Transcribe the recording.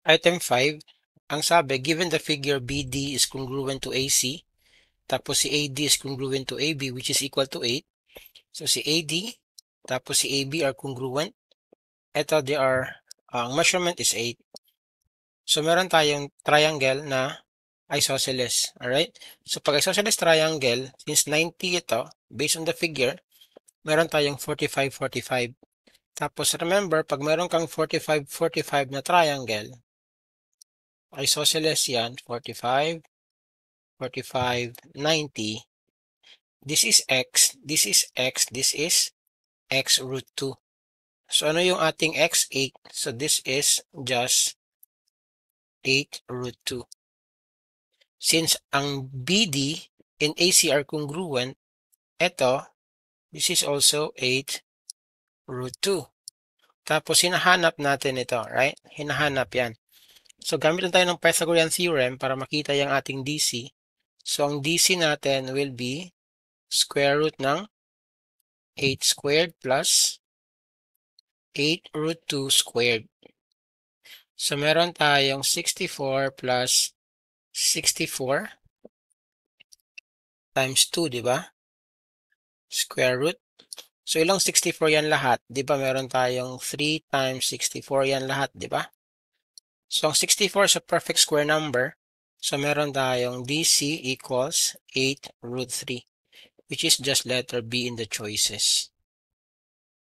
Item 5, ang sabi, given the figure BD is congruent to AC, tapos si AD is congruent to AB, which is equal to 8. So si AD, tapos si AB are congruent. Ito, ang measurement is 8. So meron tayong triangle na isosceles. Alright? So pag isosceles triangle, since 90 ito, based on the figure, meron tayong 45, 45. Tapos remember, pag meron kang 45, 45 na triangle, isosceles yan, 45, 45, 90. This is x, this is x, this is x root 2. So ano yung ating x? 8. So this is just 8 root 2. Since ang BD and AC are congruent, ito, this is also 8 root 2. Tapos hinahanap natin ito, right? Hinahanap yan. So gamit lang tayo ng Pythagorean theorem para makita yung ating DC. So ang DC natin will be square root ng 8 squared plus 8 root 2 squared. So meron tayong 64 plus 64 times 2, di ba? Square root. So ilang 64 yan lahat? Di ba meron tayong 3 times 64 yan lahat, di ba? So ang 64 is a perfect square number. So meron tayong DC equals 8 root 3, which is just letter B in the choices.